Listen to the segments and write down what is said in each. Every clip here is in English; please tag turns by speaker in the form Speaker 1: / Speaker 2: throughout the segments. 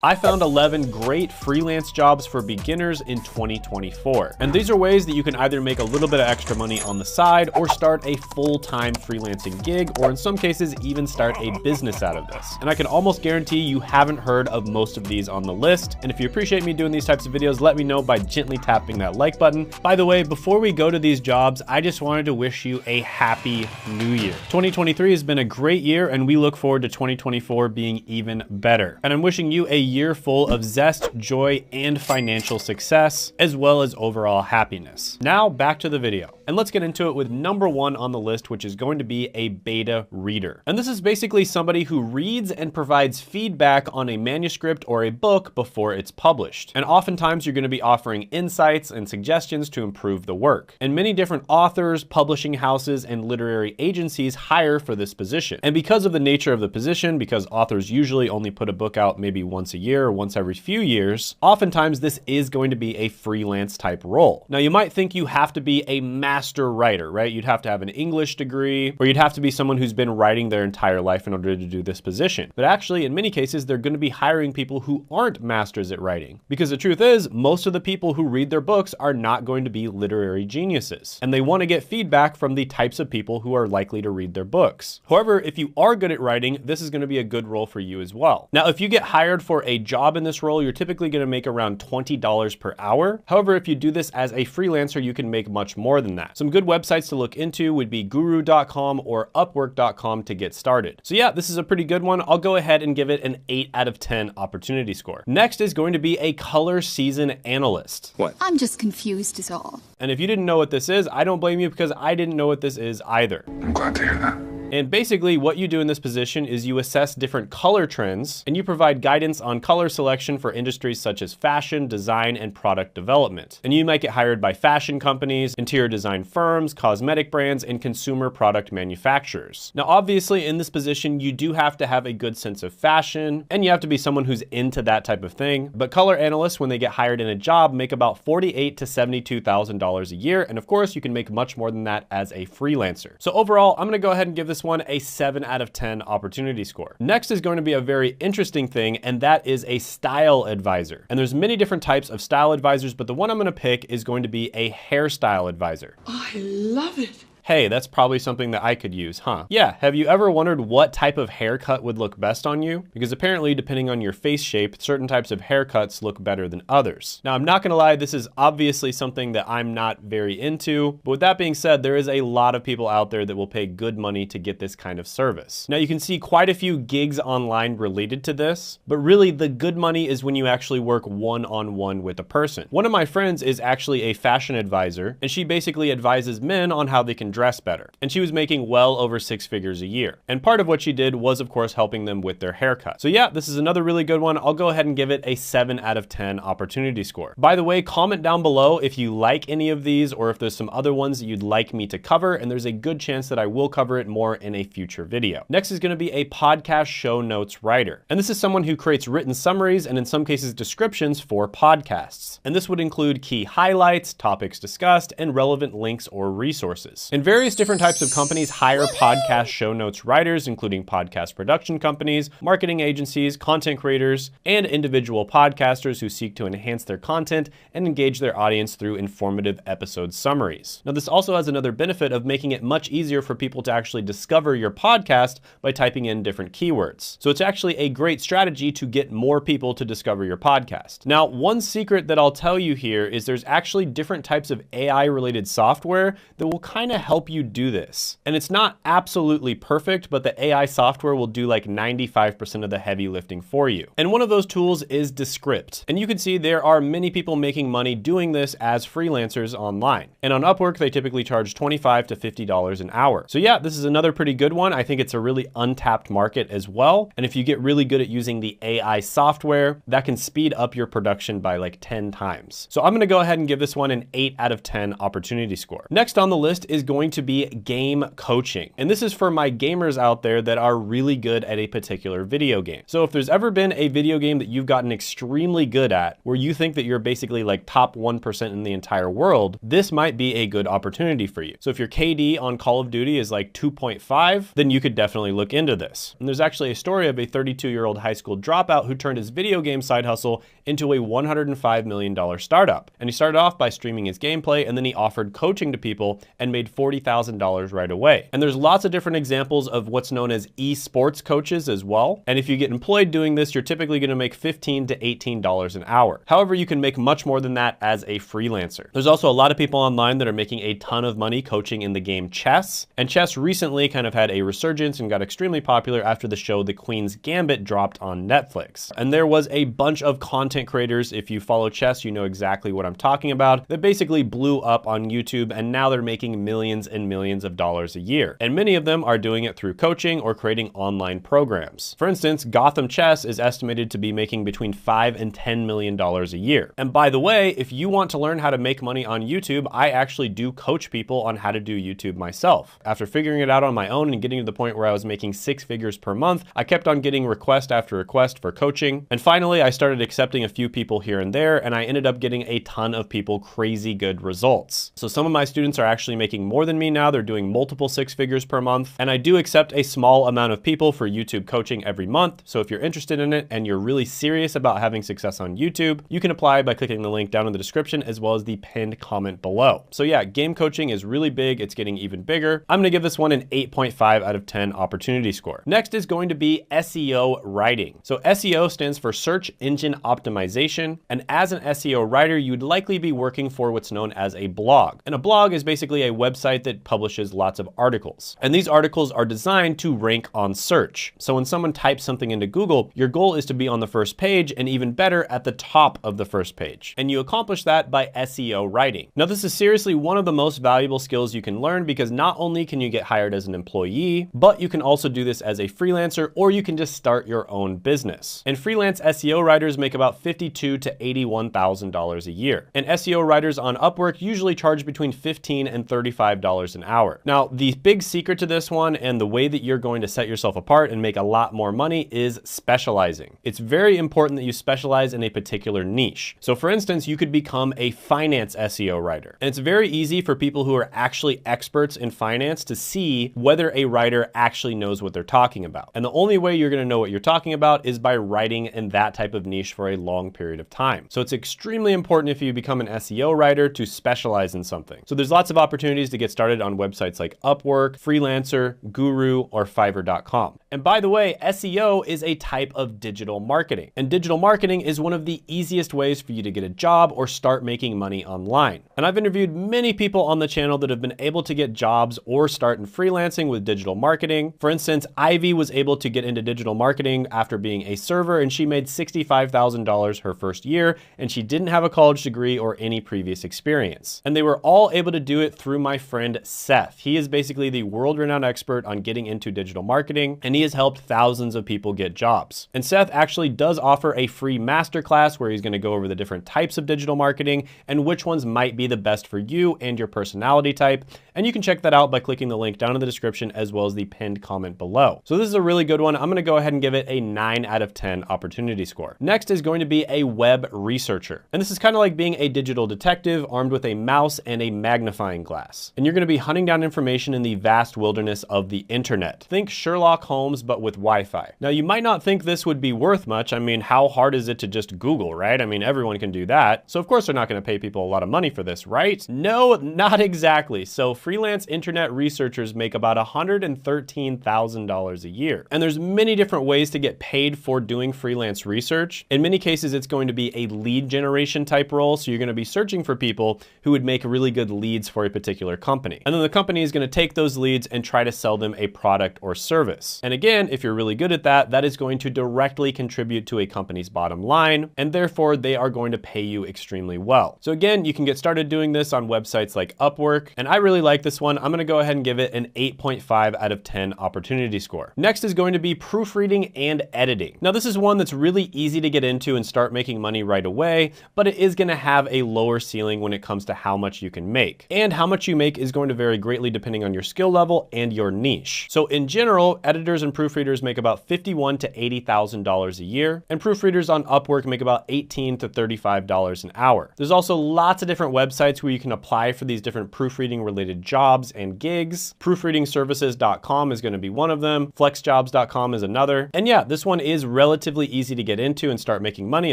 Speaker 1: I found 11 great freelance jobs for beginners in 2024. And these are ways that you can either make a little bit of extra money on the side or start a full-time freelancing gig, or in some cases, even start a business out of this. And I can almost guarantee you haven't heard of most of these on the list. And if you appreciate me doing these types of videos, let me know by gently tapping that like button. By the way, before we go to these jobs, I just wanted to wish you a happy new year. 2023 has been a great year, and we look forward to 2024 being even better. And I'm wishing you a year full of zest, joy, and financial success, as well as overall happiness. Now back to the video. And let's get into it with number one on the list, which is going to be a beta reader. And this is basically somebody who reads and provides feedback on a manuscript or a book before it's published. And oftentimes you're going to be offering insights and suggestions to improve the work. And many different authors, publishing houses, and literary agencies hire for this position. And because of the nature of the position, because authors usually only put a book out maybe once a year or once every few years, oftentimes this is going to be a freelance type role. Now you might think you have to be a master writer, right? You'd have to have an English degree, or you'd have to be someone who's been writing their entire life in order to do this position. But actually, in many cases, they're going to be hiring people who aren't masters at writing. Because the truth is, most of the people who read their books are not going to be literary geniuses. And they want to get feedback from the types of people who are likely to read their books. However, if you are good at writing, this is going to be a good role for you as well. Now, if you get hired for a job in this role, you're typically going to make around $20 per hour. However, if you do this as a freelancer, you can make much more than that. Some good websites to look into would be guru.com or upwork.com to get started. So yeah, this is a pretty good one. I'll go ahead and give it an 8 out of 10 opportunity score. Next is going to be a color season analyst.
Speaker 2: What? I'm just confused is all.
Speaker 1: And if you didn't know what this is, I don't blame you, because I didn't know what this is either.
Speaker 3: I'm glad to hear that.
Speaker 1: And basically what you do in this position is you assess different color trends, and you provide guidance on color selection for industries such as fashion, design, and product development. And you might get hired by fashion companies, interior design firms, cosmetic brands, and consumer product manufacturers. Now, obviously in this position, you do have to have a good sense of fashion, and you have to be someone who's into that type of thing. But color analysts, when they get hired in a job, make about $48,000 to $72,000 a year. And of course, you can make much more than that as a freelancer. So overall, I'm gonna go ahead and give this one a 7 out of 10 opportunity score. Next is going to be a very interesting thing, and that is a style advisor. And there's many different types of style advisors, but the one I'm going to pick is going to be a hairstyle advisor.
Speaker 4: I love it.
Speaker 1: Hey, that's probably something that I could use, huh? Yeah, have you ever wondered what type of haircut would look best on you? Because apparently, depending on your face shape, certain types of haircuts look better than others. Now, I'm not gonna lie, this is obviously something that I'm not very into, but with that being said, there is a lot of people out there that will pay good money to get this kind of service. Now, you can see quite a few gigs online related to this, but really the good money is when you actually work one-on-one with a person. One of my friends is actually a fashion advisor, and she basically advises men on how they can dress better. And she was making well over 6 figures a year. And part of what she did was, of course, helping them with their haircut. So yeah, this is another really good one. I'll go ahead and give it a 7 out of 10 opportunity score. By the way, comment down below if you like any of these, or if there's some other ones that you'd like me to cover, and there's a good chance that I will cover it more in a future video. Next is going to be a podcast show notes writer. And this is someone who creates written summaries and in some cases descriptions for podcasts. And this would include key highlights, topics discussed, and relevant links or resources. And various different types of companies hire podcast show notes writers, including podcast production companies, marketing agencies, content creators, and individual podcasters who seek to enhance their content and engage their audience through informative episode summaries. Now, this also has another benefit of making it much easier for people to actually discover your podcast by typing in different keywords. So it's actually a great strategy to get more people to discover your podcast. Now, one secret that I'll tell you here is there's actually different types of AI-related software that will kind of help you do this. And it's not absolutely perfect, but the AI software will do like 95% of the heavy lifting for you. And one of those tools is Descript. And you can see there are many people making money doing this as freelancers online. And on Upwork, they typically charge $25 to $50 an hour. So yeah, this is another pretty good one. I think it's a really untapped market as well. And if you get really good at using the AI software, that can speed up your production by like 10 times. So I'm gonna go ahead and give this one an 8 out of 10 opportunity score. Next on the list is going going to be game coaching. And this is for my gamers out there that are really good at a particular video game. So if there's ever been a video game that you've gotten extremely good at, where you think that you're basically like top 1% in the entire world, this might be a good opportunity for you. So if your KD on Call of Duty is like 2.5, then you could definitely look into this. And there's actually a story of a 32-year-old high school dropout who turned his video game side hustle into a $105 million startup. And he started off by streaming his gameplay, and then he offered coaching to people and made $40,000 right away. And there's lots of different examples of what's known as esports coaches as well. And if you get employed doing this, you're typically going to make $15 to $18 an hour. However, you can make much more than that as a freelancer. There's also a lot of people online that are making a ton of money coaching in the game chess. And chess recently kind of had a resurgence and got extremely popular after the show The Queen's Gambit dropped on Netflix. And there was a bunch of content creators, if you follow chess, you know exactly what I'm talking about, that basically blew up on YouTube, and now they're making millions and millions of dollars a year. And many of them are doing it through coaching or creating online programs. For instance, Gotham Chess is estimated to be making between $5 and $10 million a year. And by the way, if you want to learn how to make money on YouTube, I actually do coach people on how to do YouTube myself. After figuring it out on my own and getting to the point where I was making 6 figures per month, I kept on getting request after request for coaching. And finally, I started accepting a few people here and there, and I ended up getting a ton of people crazy good results. So some of my students are actually making more than me now. They're doing multiple 6 figures per month. And I do accept a small amount of people for YouTube coaching every month. So if you're interested in it and you're really serious about having success on YouTube, you can apply by clicking the link down in the description as well as the pinned comment below. So yeah, game coaching is really big. It's getting even bigger. I'm gonna give this one an 8.5 out of 10 opportunity score. Next is going to be SEO writing. So SEO stands for search engine optimization. And as an SEO writer, you'd likely be working for what's known as a blog. And a blog is basically a website that publishes lots of articles. And these articles are designed to rank on search. So when someone types something into Google, your goal is to be on the first page, and even better, at the top of the first page. And you accomplish that by SEO writing. Now, this is seriously one of the most valuable skills you can learn, because not only can you get hired as an employee, but you can also do this as a freelancer, or you can just start your own business. And freelance SEO writers make about $52,000 to $81,000 a year. And SEO writers on Upwork usually charge between $15 and $35 an hour. Now, the big secret to this one, and the way that you're going to set yourself apart and make a lot more money, is specializing. It's very important that you specialize in a particular niche. So for instance, you could become a finance SEO writer. And it's very easy for people who are actually experts in finance to see whether a writer actually knows what they're talking about. And the only way you're going to know what you're talking about is by writing in that type of niche for a long period of time. So it's extremely important if you become an SEO writer to specialize in something. So there's lots of opportunities to get started on websites like Upwork, Freelancer, Guru, or Fiverr.com. And by the way, SEO is a type of digital marketing. And digital marketing is one of the easiest ways for you to get a job or start making money online. And I've interviewed many people on the channel that have been able to get jobs or start in freelancing with digital marketing. For instance, Ivy was able to get into digital marketing after being a server, and she made $65,000 her first year, and she didn't have a college degree or any previous experience. And they were all able to do it through my friend Seth. He is basically the world-renowned expert on getting into digital marketing, and he has helped thousands of people get jobs. And Seth actually does offer a free masterclass where he's going to go over the different types of digital marketing and which ones might be the best for you and your personality type. And you can check that out by clicking the link down in the description as well as the pinned comment below. So this is a really good one. I'm going to go ahead and give it a 9 out of 10 opportunity score. Next is going to be a web researcher. And this is kind of like being a digital detective armed with a mouse and a magnifying glass. And you're going to be hunting down information in the vast wilderness of the internet. Think Sherlock Holmes, but with Wi-Fi. Now, you might not think this would be worth much. I mean, how hard is it to just Google, right? I mean, everyone can do that. So of course they're not going to pay people a lot of money for this, right? No, not exactly. So freelance internet researchers make about $113,000 a year. And there's many different ways to get paid for doing freelance research. In many cases, it's going to be a lead generation type role. So you're going to be searching for people who would make really good leads for a particular company. And then the company is going to take those leads and try to sell them a product or service. And again, if you're really good at that, that is going to directly contribute to a company's bottom line. And therefore they are going to pay you extremely well. So again, you can get started doing this on websites like Upwork. And I really like this one. I'm going to go ahead and give it an 8.5 out of 10 opportunity score. Next is going to be proofreading and editing. Now, this is one that's really easy to get into and start making money right away, but it is going to have a lower ceiling when it comes to how much you can make. And how much you make is going to vary greatly depending on your skill level and your niche. So in general, editors and proofreaders make about $51,000 to $80,000 a year, and proofreaders on Upwork make about $18 to $35 an hour. There's also lots of different websites where you can apply for these different proofreading related jobs and gigs. Proofreadingservices.com is going to be one of them. Flexjobs.com is another. And yeah, this one is relatively easy to get into and start making money,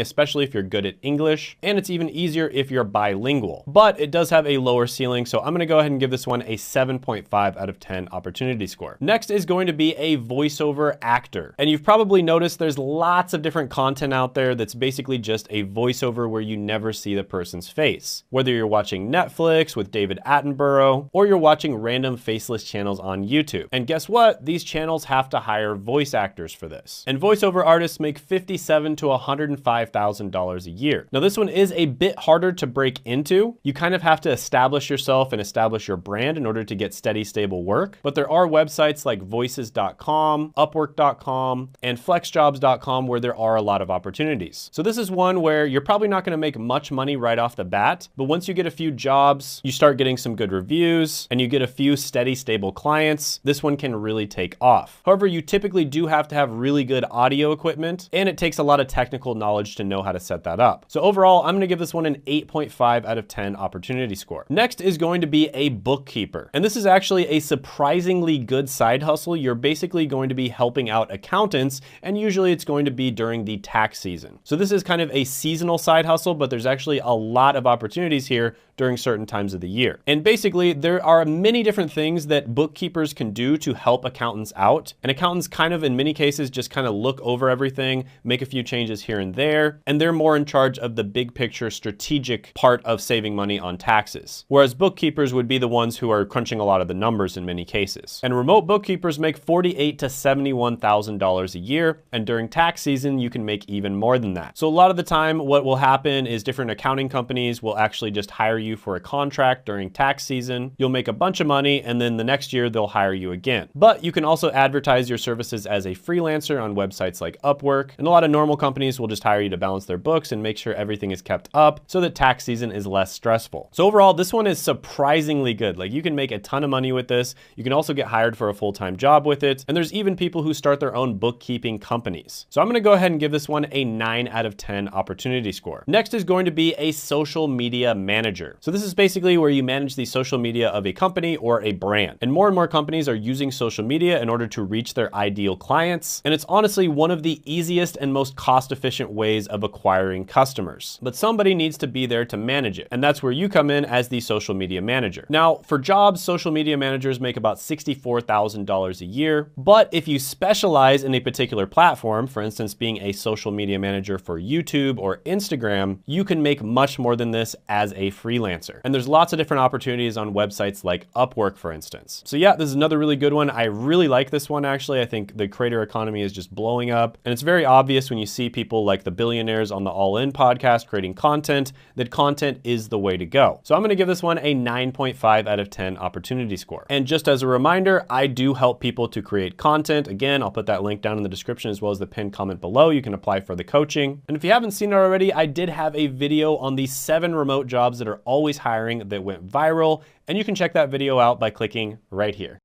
Speaker 1: especially if you're good at English. And it's even easier if you're bilingual. But it does have a lower ceiling, so I'm going to go ahead and give this one a 7.5 out of 10 opportunity score. Next is going to be a voiceover actor. And you've probably noticed there's lots of different content out there that's basically just a voiceover where you never see the person's face. Whether you're watching Netflix with David Attenborough, or you're watching random faceless channels on YouTube. And guess what? These channels have to hire voice actors for this. And voiceover artists make $57,000 to $105,000 a year. Now this one is a bit harder to break into. You kind of have to establish yourself and establish your brand in order to get steady, stable work. But there are websites like voices.com, upwork.com, and flexjobs.com where there are a lot of opportunities. So this is one where you're probably not going to make much money right off the bat, but once you get a few jobs, you start getting some good reviews, and you get a few steady, stable clients, this one can really take off. However, you typically do have to have really good audio equipment, and it takes a lot of technical knowledge to know how to set that up. So overall, I'm going to give this one an 8.5 out of 10 opportunity score. Next is going to be a bookkeeper. And this is actually a surprisingly good side hustle. You're basically going to be helping out accountants, and usually it's going to be during the tax season. So this is kind of a seasonal side hustle, but there's actually a lot of opportunities here during certain times of the year. And basically, there are many different things that bookkeepers can do to help accountants out. And accountants kind of, in many cases, just kind of look over everything, make a few changes here and there, and they're more in charge of the big picture strategic part of saving money on taxes. Whereas bookkeepers would be the ones who are crunching a lot of the numbers in many cases. And remote bookkeepers make $48,000 to $71,000 a year, and during tax season, you can make even more than that. So a lot of the time, what will happen is different accounting companies will actually just hire you for a contract during tax season. You'll make a bunch of money, and then the next year they'll hire you again. But you can also advertise your services as a freelancer on websites like Upwork, and a lot of normal companies will just hire you to balance their books and make sure everything is kept up so that tax season is less stressful. So overall, this one is surprisingly good. Like, you can make a ton of money with this. You can also get hired for a full-time job with it. And there's even people who start their own bookkeeping companies. So I'm going to go ahead and give this one a 9 out of 10 opportunity score. Next is going to be a social media manager. So this is basically where you manage the social media of a company or a brand. And more companies are using social media in order to reach their ideal clients. And it's honestly one of the easiest and most cost-efficient ways of acquiring customers. But somebody needs to be there to manage it. And that's where you come in as the social media manager. Now, for jobs, social media managers make about $64,000 a year. But if you specialize in a particular platform, for instance, being a social media manager for YouTube or Instagram, you can make much more than this as a freelancer. And there's lots of different opportunities on websites like Upwork, for instance. So yeah, this is another really good one. I really like this one, actually. I think the creator economy is just blowing up. And it's very obvious when you see people like the billionaires on the All In podcast creating content, that content is the way to go. So I'm going to give this one a 9.5 out of 10 opportunity score. And just as a reminder, I do help people to create content. Again, I'll put that link down in the description as well as the pinned comment below. You can apply for the coaching. And if you haven't seen it already, I did have a video on the 7 remote jobs that are always hiring that went viral. And you can check that video out by clicking right here.